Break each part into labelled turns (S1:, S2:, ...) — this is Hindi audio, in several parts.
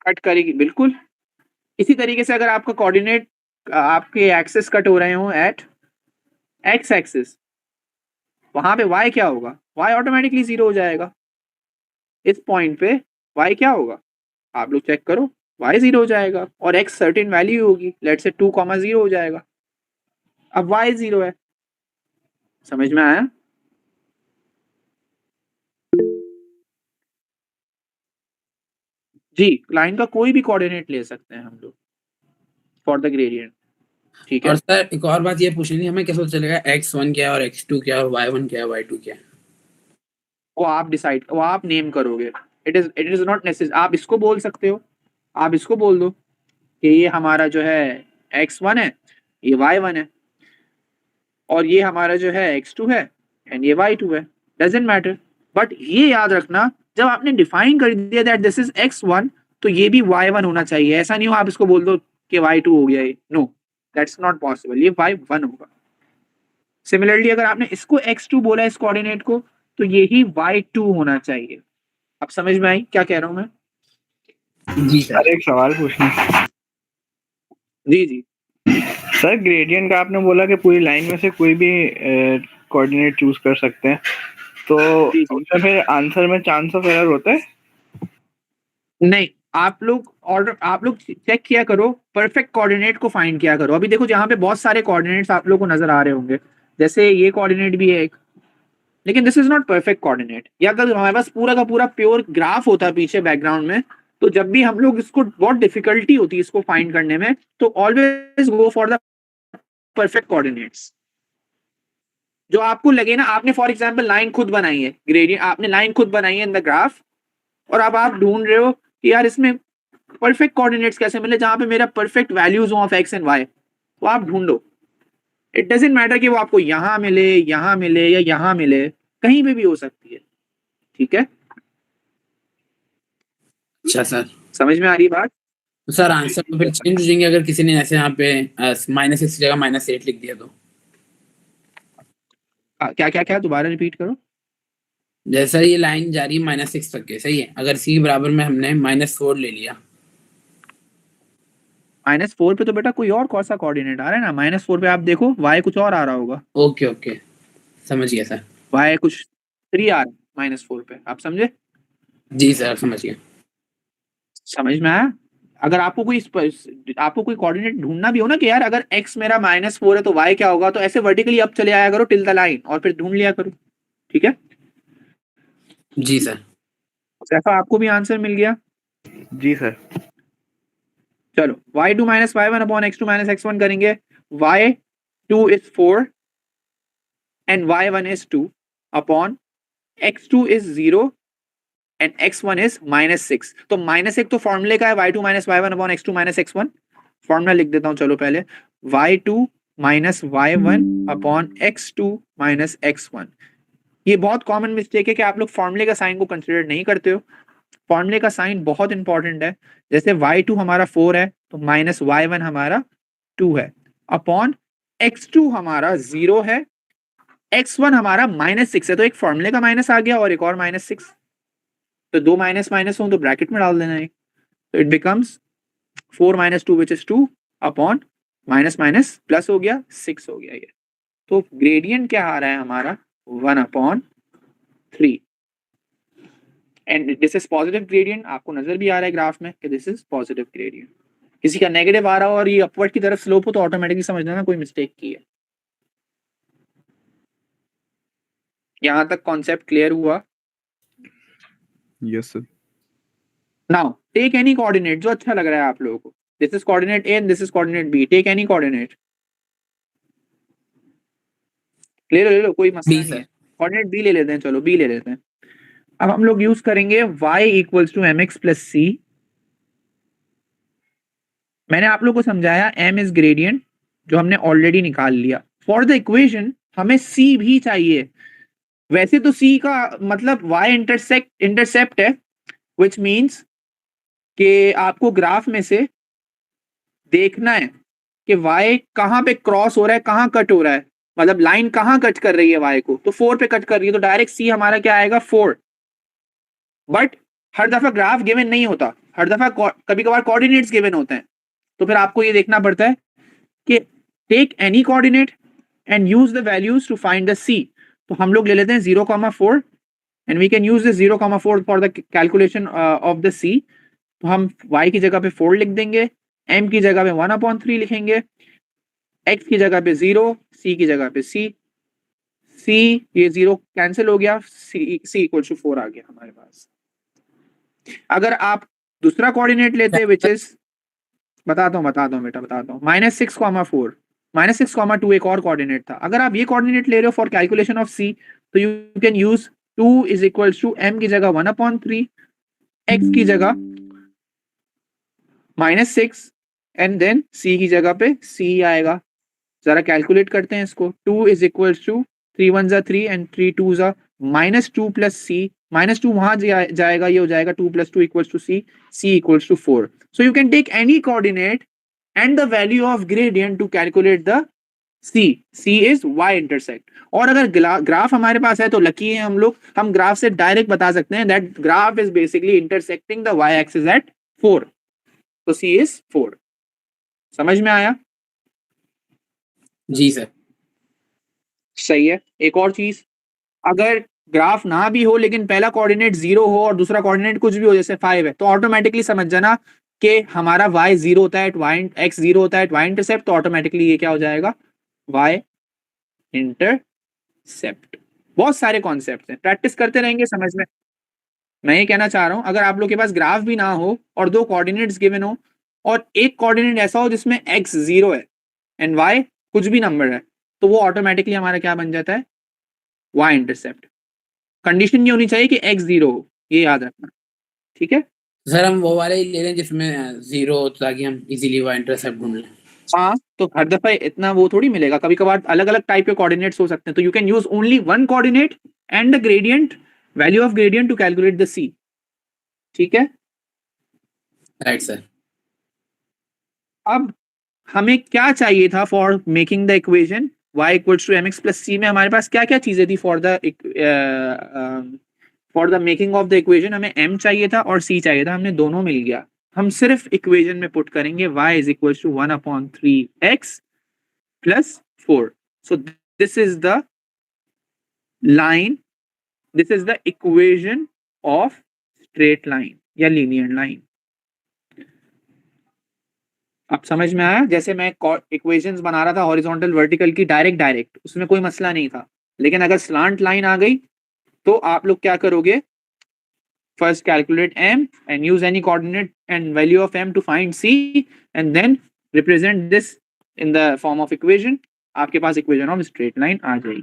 S1: कट करेगी बिल्कुल। इसी तरीके से अगर आपका कोऑर्डिनेट आपके एक्सिस कट हो रहे हो एट एक्स एक्सिस, वहां पे y क्या होगा, y ऑटोमेटिकली 0 हो जाएगा। इस पॉइंट पे y क्या होगा, आप लोग चेक करो, y 0 हो जाएगा और x सर्टेन वैल्यू होगी, लेट्स से 2,0 हो जाएगा। अब y 0 है, समझ में आया? जी, लाइन का कोई भी कोऑर्डिनेट ले सकते हैं हम लोग फॉर द ग्रेडियंट, ठीक है।
S2: और सर एक और बात ये पूछनी थी, हमें कैसे पता चलेगा x1 क्या है और x2 क्या है और y1 क्या है y2 क्या है?
S1: वो आप डिसाइड, वो आप नेम करोगे। इट इज नॉट नेसेसरी, आप इसको बोल सकते हो, आप इसको बोल दो कि ये हमारा जो है x1 है, ये y1 है, और ये हमारा जो है x2 है एंड ये y2 है, डजेंट मैटर। बट ये याद रखना, जब आपने डिफाइन कर दिया दैट दिस इज x1, तो ये भी y1 होना चाहिए। ऐसा नहीं हो आप इसको बोल दो कि y2 हो गया, ये नो, दैट्स नॉट पॉसिबल, ये y1 होगा। सिमिलरली अगर आपने इसको x2 बोला इस कोऑर्डिनेट को, तो ये ही y2 होना चाहिए। अब समझ में आई क्या कह रहा हूं मैं?
S2: जी सर।
S3: अरे एक सवाल पूछना।
S1: जी जी
S3: सर ग्रेडियंट का आपने बोला कि पूरी लाइन में से कोई भी कोऑर्डिनेट चूज कर सकते हैं, तो
S1: जी जी।
S3: उसमें फिर आंसर में चांस ऑफ एरर होता है?
S1: नहीं, आप लोग चेक किया करो, परफेक्ट कोऑर्डिनेट को फाइंड किया करो। अभी देखो जहाँ पे बहुत सारे कोऑर्डिनेट्स आप लोग को नजर आ रहे होंगे, जैसे ये कोऑर्डिनेट भी है एक, लेकिन this is not perfect coordinate. या अगर हमारे पास पूरा का पूरा प्योर ग्राफ होता पीछे बैकग्राउंड में, तो जब भी हम लोग इसको बहुत डिफिकल्टी होती है इसको फाइंड करने में, तो always go for the perfect coordinates. जो आपको लगे ना, आपने फॉर एग्जांपल लाइन खुद बनाई है, ग्रेडियंट आपने लाइन खुद बनाई है इन द ग्राफ, और अब आप ढूंढ रहे हो कि यार इसमें परफेक्ट कोऑर्डिनेट्स कैसे मिले जहां पे मेरा perfect values of X and Y, तो आप ढूंढो। इट डजेंट मैटर कि वो आपको यहां मिले या यहां मिले, कहीं पे भी हो सकती है, ठीक है।
S2: अच्छा सर।
S1: समझ में आ रही बात?
S2: तो सर आंसर तो फिर चेंज हो जाएंगे अगर किसी ने ऐसे यहाँ पे -6 की जगह -8 लिख दिया तो?
S1: क्या क्या क्या, दोबारा रिपीट करो।
S2: जैसा ये लाइन जा रही है -6 तक के, सही है, अगर सी के बराबर में हमने -4 ले लिया।
S1: -4 पे तो बेटा कोई और कौन सा कोऑर्डिनेट आ रहा है ना, -4 पे आप देखो y कुछ और आ रहा होगा,
S2: ओके ओके, समझ गया सर।
S1: y कुछ 3 आ रहा है -4 पे, आप समझे?
S2: जी सर समझ गया।
S1: समझ में आया? अगर आपको कोई कोऑर्डिनेट ढूंढना भी हो ना कि यार अगर x मेरा -4 है तो y क्या होगा, तो ऐसे वर्टिकली अप चले आया करो टिल द लाइन और फिर ढूंढ लिया करो, ठीक है।
S2: जी सर।
S1: ऐसा आपको भी आंसर मिल गया।
S3: जी सर।
S1: चलो y2 - y1 upon x2 - x1 करेंगे। y2 is 4 and y1 is 2 upon x2 is 0 and x1 is -6। तो -1 तो फॉर्मूले का है, y2 - y1 upon x2 - x1। Formula लिख देता हूं चलो पहले, y2 - y1 upon x2 - x1। ये बहुत कॉमन मिस्टेक है कि आप लोग फॉर्मूले का साइन को कंसिडर नहीं करते हो। फॉर्मूले का साइन बहुत इंपॉर्टेंट है। जैसे y2 हमारा 4 है तो -y1 हमारा 2 है अपॉन x2 हमारा 0 है, x1 हमारा -6 है, तो एक फॉर्मूले का माइनस आ गया और एक और -6, तो दो माइनस माइनस हो तो ब्रैकेट में डाल देना है, तो it becomes 4 - 2 which is 2 upon minus minus plus हो गया 6 हो गया ये। तो ग्रेडियंट क्या आ रहा है हमारा 1/3 and this is positive gradient. आपको नजर भी आ रहा है ग्राफ में कि दिस इज पॉजिटिव ग्रेडियंट। किसी का नेगेटिव आ रहा हो और ये अपवर्ड की तरफ स्लोप हो तो ऑटोमेटिकली समझ लेना कोई मिस्टेक की है। यहां तक कॉन्सेप्ट क्लियर हुआ?
S4: Yes sir.
S1: Now take any coordinate जो अच्छा लग रहा है आप लोगों को। This is coordinate A and this is coordinate B, take any coordinate. ले लो कोई मसला
S2: बी
S1: नहीं है।
S2: सर।
S1: कोऑर्डिनेट बी ले लेते हैं, चलो बी ले लेते हैं। अब हम लोग यूज करेंगे y = mx + c। मैंने आप लोग को समझाया m इज ग्रेडियंट जो हमने ऑलरेडी निकाल लिया। फॉर द इक्वेशन हमें c भी चाहिए। वैसे तो c का मतलब y इंटरसेप्ट है, विच मींस कि आपको ग्राफ में से देखना है कि y कहां पे क्रॉस हो रहा है, कहां कट हो रहा है, मतलब लाइन कहां कट कर रही है y को, तो 4 पे कट कर रही है, तो डायरेक्ट c हमारा क्या आएगा 4। बट हर दफा ग्राफ गिवन नहीं होता, हर दफा कभी कभार कोऑर्डिनेट्स गिवन होते हैं, तो फिर आपको ये देखना पड़ता है कि take any coordinate and use the values to find the C. तो हम लोग ले लेते हैं 0,4 and we can use this 0,4 for the calculation of the C. तो हम y की जगह पे 4 लिख देंगे, m की जगह पे 1/3 लिखेंगे, x की जगह पे 0, c की जगह पे c, ये 0 कैंसिल हो गया, c इक्वल टू 4 आ गया हमारे पास। अगर आप दूसरा कोऑर्डिनेट लेते विच इज, बताता हूँ बेटा, बताता हूँ, -6,4, -6,2 एक और कोऑर्डिनेट था। अगर आप ये कोऑर्डिनेट ले रहे हो फॉर कैलकुलेशन ऑफ सी, तो you can use 2 is equal to m की जगह 1/3, x की जगह -6 एंड देन c की जगह पे c आएगा। जरा कैलकुलेट करते हैं इसको। 2 इज इक्वल टू 3 1 जा 3 एंड 3 2 जा -2 प्लस c, -2 वहां जाएगा, ये हो जाएगा 2 + 2 equals to c equals to 4। So you can take any coordinate and the value of gradient to calculate the c is y intersect. और अगर ग्राफ हमारे पास है तो लकी है हम लोग, हम ग्राफ से डायरेक्ट बता सकते हैं that graph is basically intersecting the y axis at 4, तो c इज 4। समझ में आया?
S2: जी सर।
S1: सही है। एक और चीज, अगर ग्राफ ना भी हो लेकिन पहला कोऑर्डिनेट 0 हो और दूसरा कोऑर्डिनेट कुछ भी हो, जैसे 5 है, तो ऑटोमेटिकली समझ जाना कि हमारा y 0 होता है, x 0 होता है y इंटरसेप्ट, तो ऑटोमेटिकली ये क्या हो जाएगा, y इंटरसेप्ट। बहुत सारे कॉन्सेप्ट हैं, प्रैक्टिस करते रहेंगे समझ में। मैं ये कहना चाह रहा हूं, अगर आप लोग के पास ग्राफ भी ना हो और दो कोऑर्डिनेट्स गिवन हो और एक कोऑर्डिनेट ऐसा हो जिसमें x 0 है एंड y कुछ भी नंबर है, तो वो ऑटोमेटिकली हमारा क्या बन जाता है, y इंटरसेप्ट। कंडीशन ये होनी चाहिए कि x 0 हो, ये याद रखना, ठीक है?
S2: सर हम वो वाले ही ले लें जिसमें 0 हो, ताकि हम इजीली वो इंटरसेप्ट ढूंढ लें।
S1: हाँ, तो हर दफा इतना वो थोड़ी मिलेगा, कभी कभार अलग अलग टाइप के कोऑर्डिनेट्स हो सकते हैं, तो you can use only one coordinate and the gradient, value of gradient to calculate the c, ठीक है?
S2: Right sir.
S1: अब हमें क्या चाहिए था for making the equation y equals to mx plus c में हमारे पास क्या क्या चीजें थी for the making of the equation? हमें m चाहिए था और c चाहिए था, हमने दोनों मिल गया। हम सिर्फ इक्वेशन में पुट करेंगे y is equals to 1/3x plus 4। So this is the line, this is the equation of straight line या लीनियर लाइन। अब समझ में आया? जैसे मैं इक्वेशंस बना रहा था हॉरिजॉन्टल वर्टिकल की, डायरेक्ट, उसमें कोई मसला नहीं था, लेकिन अगर स्लांट लाइन आ गई तो आप लोग क्या करोगे, first calculate m and use any coordinate and value of m to find c and then represent this in the form of equation. आपके पास इक्वेशन ऑफ स्ट्रेट लाइन आ जाएगी।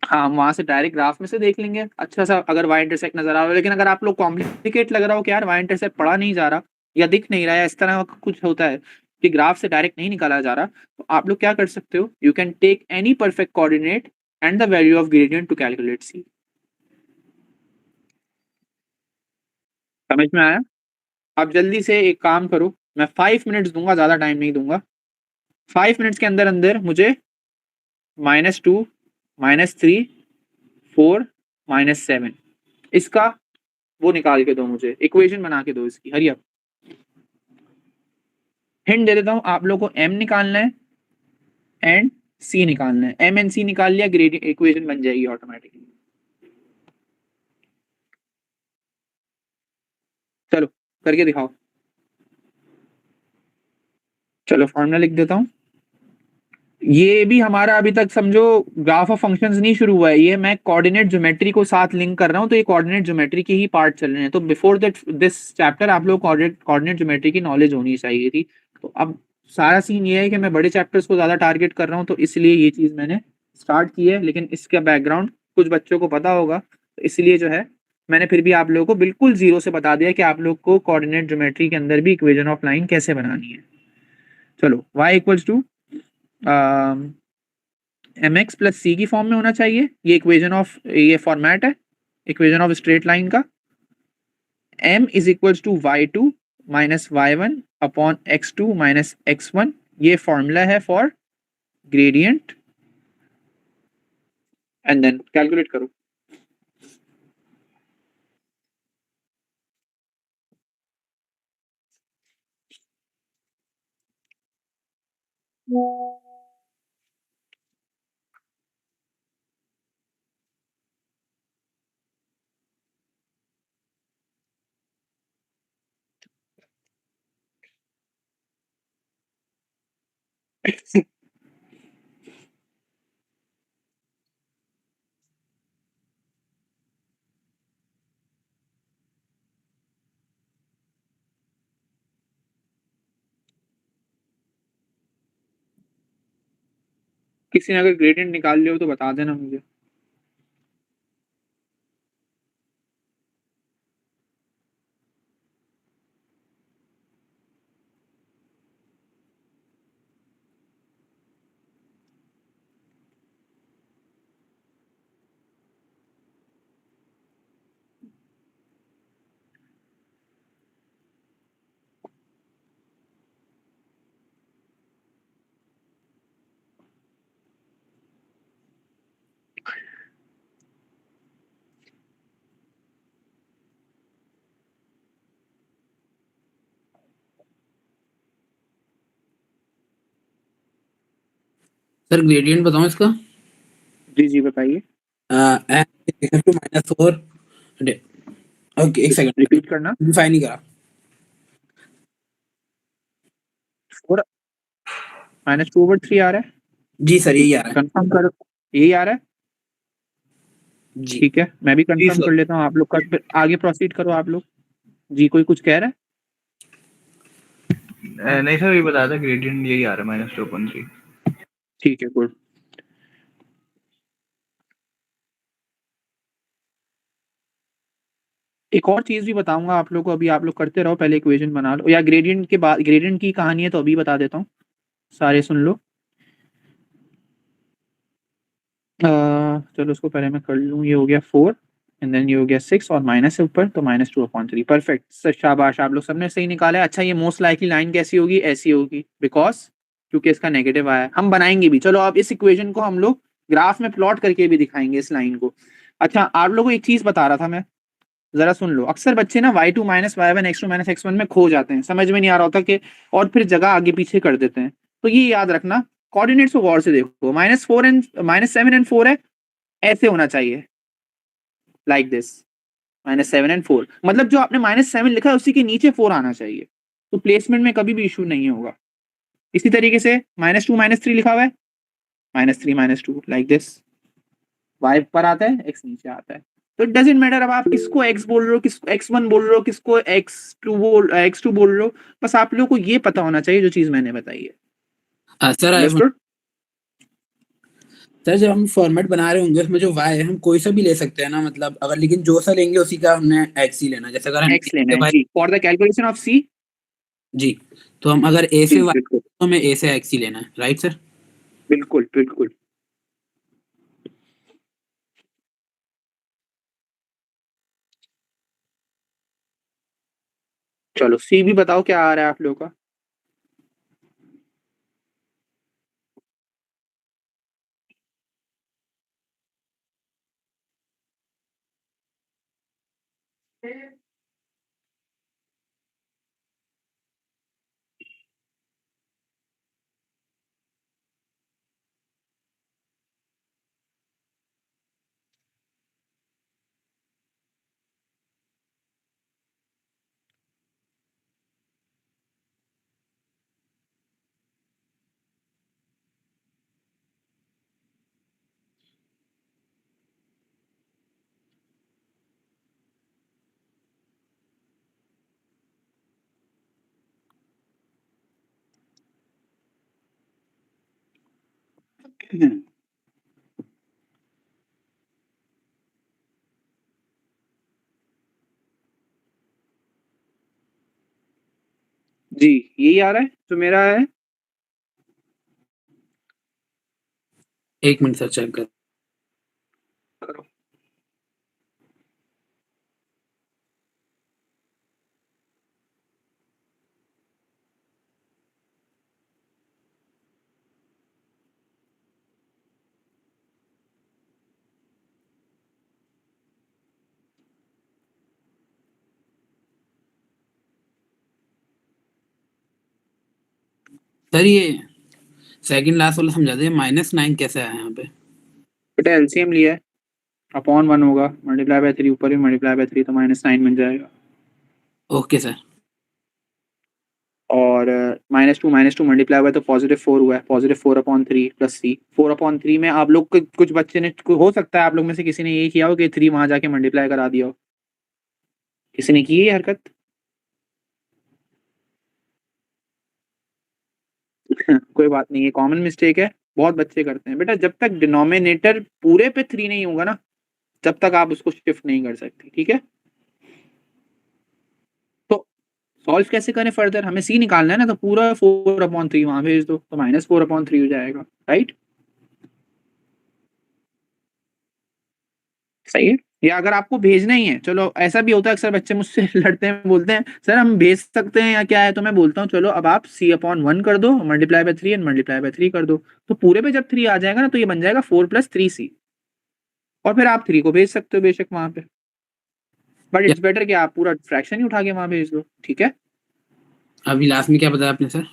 S1: हाँ, वहां से डायरेक्ट ग्राफ में से देख लेंगे अच्छा सा, अगर y इंटरसेक्ट नजर आ रहा है। लेकिन अगर आप लोग कॉम्प्लिकेट लग रहा हो कि यार y इंटरसेक्ट पढ़ा नहीं जा रहा या दिख नहीं रहा है, इस तरह का कुछ होता है कि ग्राफ से डायरेक्ट नहीं निकाला जा रहा, तो आप लोग क्या कर सकते हो, you can take any perfect coordinate and the value of gradient to calculate c। समझ में आया? आप जल्दी से एक काम करो, मैं 5 मिनट्स दूंगा, ज्यादा टाइम नहीं दूंगा। 5 मिनट्स के अंदर अंदर मुझे -2 -3 4 -7 इसका वो निकाल के दो, मुझे इक्वेशन बना के दो इसकी। हरी अप, हिंट दे देता हूं, आप लोग को m निकालना है एंड c निकालना है। m एंड c निकाल लिया, ग्रेडियंट इक्वेशन बन जाएगी ऑटोमेटिकली। चलो करके दिखाओ। चलो फॉर्मूला लिख देता हूं। ये भी हमारा अभी तक समझो ग्राफ ऑफ फंक्शंस नहीं शुरू हुआ है, ये मैं कोऑर्डिनेट ज्योमेट्री को साथ लिंक कर रहा हूं, तो ये कोऑर्डिनेट ज्योमेट्री के ही पार्ट चल रहे हैं। तो बिफोर दैट दिस चैप्टर आप लोग कोऑर्डिनेट ज्योमेट्री की नॉलेज होनी चाहिए थी। तो अब सारा सीन ये है कि मैं बड़े चैप्टर्स को ज्यादा टारगेट कर रहा हूँ, तो इसलिए ये चीज मैंने स्टार्ट की है। लेकिन इसका बैकग्राउंड कुछ बच्चों को पता होगा, तो इसलिए जो है मैंने फिर भी आप लोगों को बिल्कुल जीरो से बता दिया कि आप लोग को कोऑर्डिनेट ज्योमेट्री के अंदर भी इक्वेशन ऑफ लाइन कैसे बनानी है। चलो y equals to mx plus c की फॉर्म में होना चाहिए, ये इक्वेशन ऑफ, ये फॉर्मेट है इक्वेशन ऑफ स्ट्रेट लाइन का। m is equals to y2 minus y1 upon x2 minus x1, ये फॉर्मूला है for gradient and then calculate करो। किसी ने अगर ग्रेडियंट निकाल लिया हो तो बता देना मुझे।
S2: सर ग्रेडियंट बताऊं इसका?
S1: जी जी बताइए।
S2: -4। ओके एक सेकंड,
S1: रिपीट करना।
S2: सिंप्लीफाई नहीं करा।
S1: 4 -2/3 आ रहा है।
S2: जी सर यही आ रहा है।
S1: कंफर्म करो, यही आ रहा है।
S2: जी
S1: ठीक है, मैं भी
S3: जी
S1: कंफर्म
S3: सर।
S1: कर लेता हूँ, आप लोग कर आगे प्रोसीड करो आप लोग। जी कोई कुछ कह रहा है?
S3: नहीं सर, ये बताया था ग्रेडियंट यही आ रहा है -2/3।
S1: ठीक है गुड। एक और चीज भी बताऊंगा आप लोगों को, अभी आप लोग करते रहो, पहले इक्वेशन बना लो, या ग्रेडियंट के बाद ग्रेडियंट की कहानी है तो अभी बता देता हूँ, सारे सुन लो। चलो उसको पहले मैं कर लूँ, ये हो गया 4 एंड देन ये हो गया 6 और माइनस है ऊपर तो -2/3। परफेक्ट, शाबाश, आप लोग सबने सही निकाला है। अच्छा ये मोस्ट लाइकली लाइन कैसी होगी? ऐसी होगी, बिकॉज क्योंकि इसका नेगेटिव आया है। हम बनाएंगे भी, चलो अब इस इक्वेशन को हम लोग ग्राफ में प्लॉट करके भी दिखाएंगे इस लाइन को। अच्छा आप लोगों को एक चीज बता रहा था मैं, जरा सुन लो। अक्सर बच्चे ना y2 - y1 x2 - x1 में खो जाते हैं, समझ में नहीं आ रहा होता कि, और फिर जगह आगे पीछे कर देते हैं। तो ये याद रखना, कोऑर्डिनेट्स को गौर से देखो, -4 एंड -7 एंड 4 है, ऐसे होना चाहिए, लाइक दिस, -7 एंड 4, मतलब जो आपने -7 लिखा है उसी के नीचे 4 आना चाहिए, तो प्लेसमेंट में कभी भी इशू नहीं होगा। इसी तरीके से -2 -3 लिखा हुआ है, -3 -2 लाइक दिस, y पर आता है, x नीचे आता है। तो इट डजेंट मैटर अब आप किसको x बोल रहे हो, किसको x1 बोल रहे हो, किसको x2 बोल रहे हो, बस आप लोगों को ये पता होना चाहिए जो चीज मैंने बताई है।
S2: Sir
S1: understood?
S2: सर जब हम फॉर्मेट बना रहे होंगे उसमें जो y है हम कोई सा भी ले सकते हैं ना, मतलब अगर, लेकिन जो सा लेंगे उसी का हमने x ही लेना, जैसे अगर हम
S1: x लेना है जी, for the calculation of c।
S2: जी, तो हम अगर a
S1: जी
S2: से y
S1: बिल्कुल
S2: तो हमें a से x ही लेना है, राइट सर?
S1: बिल्कुल बिल्कुल। चलो सी भी बताओ क्या आ रहा है आप लोगों का। जी यही आ रहा है जो मेरा है।
S2: एक मिनट सर चेक कर।
S1: करो।
S2: सर ये सेकंड लास्ट वाला समझा दे, -9 कैसे आया यहाँ पे?
S1: बेटा एलसीएम लिया है, अपॉन 1 होगा, मल्टीप्लाई बाय 3, ऊपर भी मल्टीप्लाई बाय 3 तो -9 बन जाएगा।
S2: Okay sir.
S1: और -2 मल्टीप्लाई हुआ तो +4 हुआ है, +4/3 प्लस c। 4/3 में आप लोग कुछ बच्चे ने, हो सकता है आप लोग में से किसी ने ये किया हो कि 3 वहां जाके मल्टीप्लाई करा दिया हो। किसी ने की है हरकत? कोई बात नहीं, ये कॉमन मिस्टेक है, बहुत बच्चे करते हैं। बेटा जब तक डिनोमिनेटर पूरे पे 3 नहीं होगा ना, जब तक आप उसको शिफ्ट नहीं कर सकते, ठीक है? तो सॉल्व कैसे करें फर्दर? हमें c निकालना है ना, तो पूरा 4/3 वहां भेज दो तो -4/3 हो जाएगा, राइट? सही है। या अगर आपको भेजना ही है, चलो ऐसा भी होता है अक्सर बच्चे मुझसे लड़ते हैं, बोलते हैं सर हम भेज सकते हैं या क्या है, तो मैं बोलता हूँ चलो अब आप c/1 कर दो, multiply by 3 and multiply by 3 कर दो, तो पूरे पे जब 3 आ जाएगा ना तो ये बन जाएगा 4 + 3c, और फिर आप 3 को भेज सकते हो बेशक वहां पे, बट इट्स बेटर कि आप पूरा फ्रैक्शन ही उठा के वहां भेज दो, ठीक है?
S2: अभी लास्ट में क्या बताया आपने सर?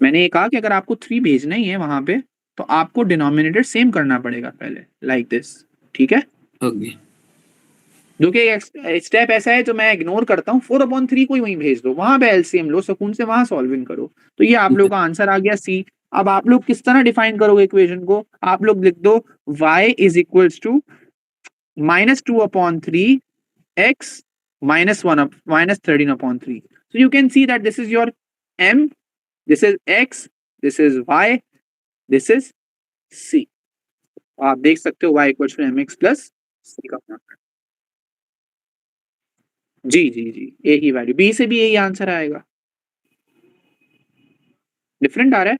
S1: मैंने ये कहा कि अगर आपको 3 भेजना ही है वहां पे तो आपको डिनोमिनेटर सेम करना पड़ेगा पहले, लाइक दिस, ठीक है?
S2: ओके।
S1: जो कि स्टेप ऐसा है जो मैं इग्नोर करता हूँ। 4/3 को ही वहीं भेज दो, वहां पे एलसीएम लो, सुकून से वहां सॉल्विंग करो, तो ये आप लोगों का आंसर आ गया सी। अब आप लोग किस तरह डिफाइन करोगे इक्वेशन को? आप लोग लिख दो y is equals to -2/3 x -13/3। so you can see that this is your m, this is x, this is y, this is c। आप देख सकते हो y equals to mx plus c का फॉर्मूला। जी जी जी, एक ही वैल्यू, बी से भी यही आंसर आएगा। डिफरेंट आ रहा है?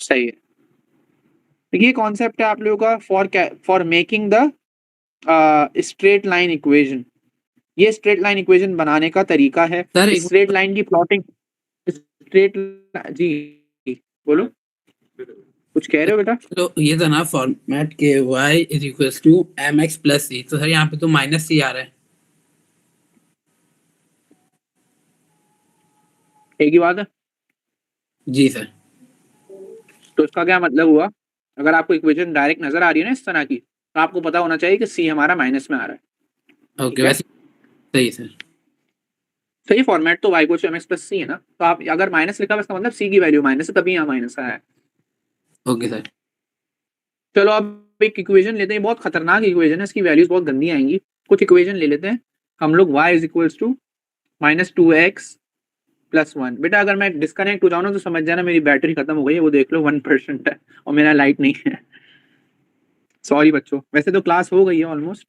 S1: सही है। तो ये कॉन्सेप्ट है आप लोगों का for making the straight line equation. ये स्ट्रेट लाइन इक्वेशन बनाने का तरीका है।
S2: सर
S1: स्ट्रेट लाइन की प्लॉटिंग, स्ट्रेट, जी बोलो, कुछ कह रहे हो बेटा?
S2: तो ये था ना फॉर्मेट के y is equals to mx plus c, तो सर यहाँ पे तो -c आ रहा है।
S1: एक ही बात है।
S2: जी सर।
S1: तो इसका क्या मतलब हुआ? अगर आपको इक्वेशन डायरेक्ट नजर आ रही है ना इस तरह की, तो आपको पता होना चाहिए कि सी हमारा माइनस में आ रहा है।
S2: ओके, वैसे सही सर।
S1: सही फॉर्मेट तो y को mx प्लस सी है ना, तो आप अगर माइनस लिखा है इसका मतलब सी की वैल्यू माइनस है, तभी यहाँ माइनस आया है।
S2: Okay sir.
S1: चलो अब एक इक्वेशन लेते हैं, बहुत खतरनाक इक्वेशन है, इसकी वैल्यूज बहुत गंदी आएंगी। कुछ इक्वेशन ले लेते हैं हम लोग। y is equals to -2x + 1। बेटा अगर मैं डिस्कनेक्ट हो जाऊँ ना तो समझ जाना मेरी बैटरी खत्म हो गई है, वो देख लो 1% है और मेरा लाइट नहीं है। सॉरी बच्चों, वैसे तो क्लास हो गई है ऑलमोस्ट।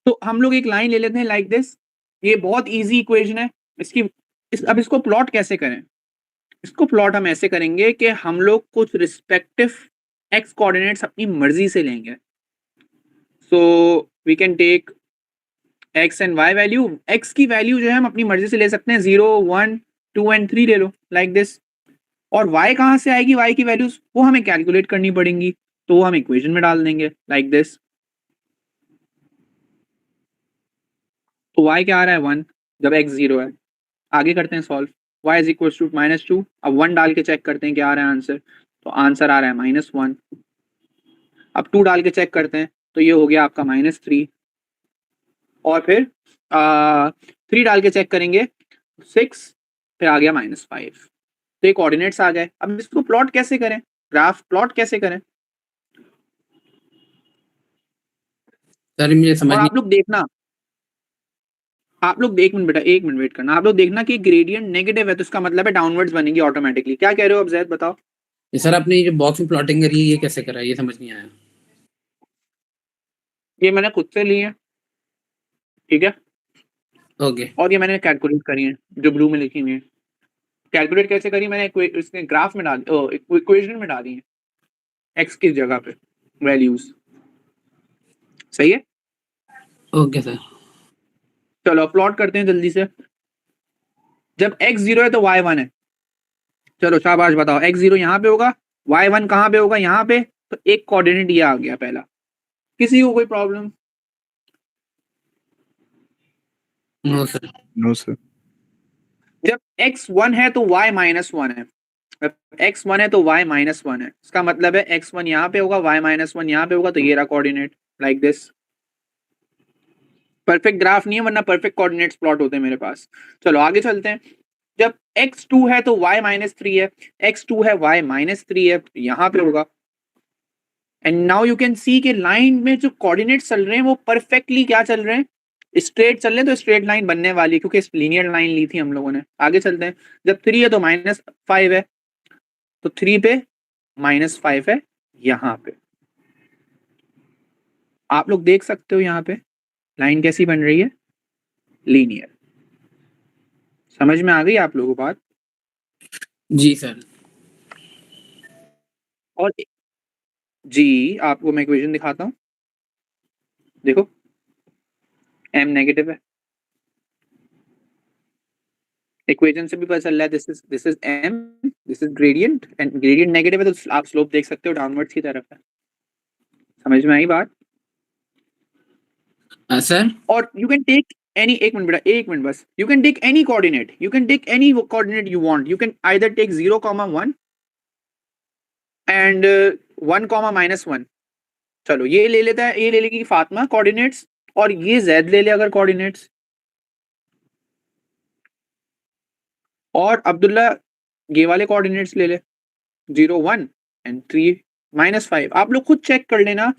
S1: तो हम लोग एक लाइन ले लेते हैं लाइक दिस। ये बहुत इजी इक्वेशन है। अब इसको प्लॉट कैसे करें? इसको प्लॉट हम ऐसे करेंगे कि हम लोग कुछ रिस्पेक्टिव एक्स कोऑर्डिनेट्स अपनी मर्जी से लेंगे। So we can take X and Y value. X की वैल्यू जो है हम अपनी मर्जी से ले सकते हैं, 0, 1, 2 एंड 3 ले लो लाइक दिस। और y कहाँ से आएगी? y की वैल्यूज वो हमें कैलकुलेट करनी पड़ेंगी, तो वो हम इक्वेशन में डाल देंगे लाइक दिस। तो y क्या आ रहा है? 1, जब x 0 है। आगे करते हैं solve. y is equal to -2। अब 1 डाल के चेक करते हैं क्या आ रहा है आंसर, तो आंसर आ रहा है -1। अब 2 डाल के चेक करते हैं तो ये हो गया आपका -3, और फिर 3 डाल के चेक करेंगे 6, फिर आ गया -5। तो ये कोऑर्डिनेट्स आ गए। अब इसको प्लॉट कैसे करें? ग्राफ प्लॉट कैसे करें?
S2: सर मुझे समझ
S1: और
S2: नहीं।
S1: आप लोग देखना, आप लोग 1 मिनट बेटा, 1 मिनट वेट करना। आप लोग देखना कि ग्रेडियंट नेगेटिव है तो इसका मतलब है डाउनवर्ड्स बनेगी ऑटोमेटिकली। क्या कह रहे हो अब जैद बताओ?
S2: सर आपने ये जो बॉक्स में प्लॉटिंग करी है ये कैसे करा, ये समझ नहीं आया।
S1: ये मैंने खुद से ली है, ठीक है?
S2: ओके।
S1: और ये मैंने कैलकुलेट करी है जो ब्लू में लिखी हुई है। कैलकुलेट कैसे करी मैंने? इसने ग्राफ में डाल, इक्वेशन में डाली है एक्स की जगह पे वैल्यूज। सही है?
S2: Okay sir.
S1: चलो प्लॉट करते हैं जल्दी से। जब x 0 है तो y 1 है। चलो शाबाश, बताओ x 0 यहाँ पे होगा, y 1 कहाँ पे होगा? यहाँ पे। तो एक कोऑर्डिनेट ये आ गया पहला। किसी को कोई problem?
S2: No sir.
S3: No sir.
S1: जब x 1 है तो y माइनस 1 है, जब x 1 है तो y माइनस 1 है, इसका मतलब है x 1 यहाँ पे होगा, y माइनस 1 यहाँ पे होगा, तो ये रहा coordinate like this. Perfect graph नहीं है, वरना परफेक्ट कोऑर्डिनेट्स प्लॉट होते हैं मेरे पास। चलो आगे चलते हैं। जब x2 है तो y माइनस 3 है, x2 है y माइनस 3 है, यहाँ पे होगा। And now you can see कि लाइन में जो कोऑर्डिनेट्स चल रहे हैं वो परफेक्टली क्या चल रहे हैं, स्ट्रेट चल रहे हैं, तो स्ट्रेट लाइन बनने वाली है क्योंकि लीनियर लाइन ली थी हम लोगों ने। आगे चलते हैं। जब 3 है तो -5 है, तो 3 पे -5 है यहाँ पे। आप लोग देख सकते हो यहाँ पे लाइन कैसी बन रही है, लीनियर। समझ में आ गई आप लोगों को बात?
S2: जी सर।
S1: और जी आपको मैं इक्वेशन दिखाता हूँ, देखो m नेगेटिव है, इक्वेशन से भी पता चल रहा है this is m, this is gradient, and gradient negative है तो आप स्लोप देख सकते हो डाउनवर्ड्स की तरफ है। समझ में आई बात?
S2: सर
S1: और यू कैन टेक एनी, एक मिनट बेटा, एक मिनट बस, you can take any coordinate, you can take any coordinate you want, you can either take 0,1 and 1,-1। चलो ये ले लेता है, ये ले लेगी फातिमा कोऑर्डिनेट्स, और ये z ले ले अगर कोऑर्डिनेट्स, और अब्दुल्ला ये वाले कोऑर्डिनेट्स ले ले 0, 1 एंड 3, -5। आप लोग खुद चेक कर लेना,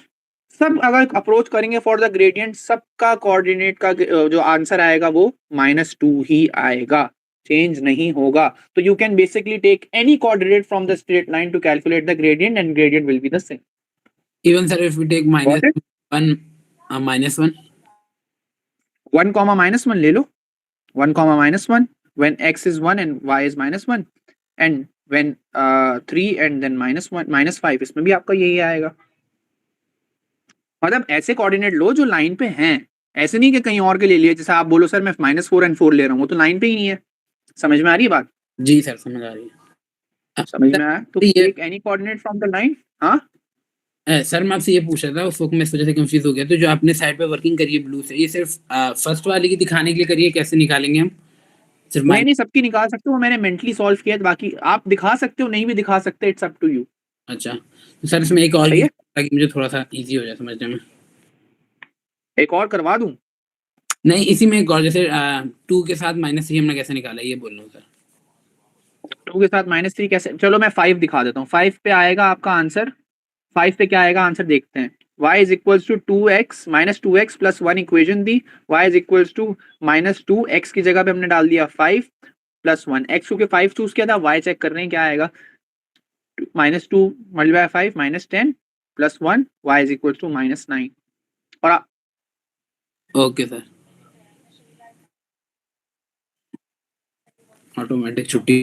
S1: सब अगर अप्रोच करेंगे फॉर द ग्रेडियंट, सबका कोऑर्डिनेट का जो आंसर आएगा वो -2 ही आएगा, चेंज नहीं होगा। तो you can basically take any coordinate from the straight line to calculate the gradient and gradient will be the same.
S2: Even sir if we take
S1: Got it?
S2: -1 -1
S1: 1, -1 ले लो, 1, -1 when x is 1 and y is -1, and when 3 and then -1 -5, इसमें भी आपका यही आएगा। मतलब ऐसे कोऑर्डिनेट लो जो लाइन पे हैं, ऐसे नहीं कि कहीं और के ले लिए, जैसे आप बोलो सर मैं -4 and 4 ले रहा हूँ, वो तो लाइन पे ही नहीं है। समझ में आ रही है बात?
S2: जी सर समझ आ रही है।
S1: समझ में आया? तो
S2: ये
S1: take any coordinate from the line. हाँ
S2: सर मैं आपसे ये पूछ रहा था, उस वक्त मैं इस वजह से कंफ्यूज हो गया, तो जो आपने साइड पे वर्किंग करी है ब्लू से, ये सिर्फ फर्स्ट वाले की दिखाने के लिए करिए, कैसे निकालेंगे हम? सिर्फ
S1: नहीं नहीं, सबकी निकाल सकते हो, मैंने मेंटली सॉल्व किया है, बाकी आप दिखा सकते हो, नहीं भी दिखा सकते, इट्स अप टू यू।
S2: अच्छा, तो सर इसमें एक और
S1: सही
S2: भी
S1: है,
S2: ताकि मुझे थोड़ा सा इजी हो जाए समझने में।
S1: एक और करवा दूं?
S2: नहीं, इसी में एक और, जैसे 2 के साथ -3 हमने कैसे निकाला ये बोल रहा हूँ सर।
S1: 2 के साथ -3 कैसे? चलो मैं 5 दिखा देता हूँ। 5 पे आएगा आपका आंसर, 5 पे क्या आएगा आंसर देखते हैं। y is equals to 2x -2x plus 1 equation the, y is equals to -2, x की जगह पे हमने डाल दिया 5 plus 1, x क्योंकि 5 चूज किया था, y चेक कर रहे हैं क्या आएगा, -2 multiply 5 -10 plus 1, y is equals to -9। और
S2: ओके सर, ऑटोमेटिक छुट्टी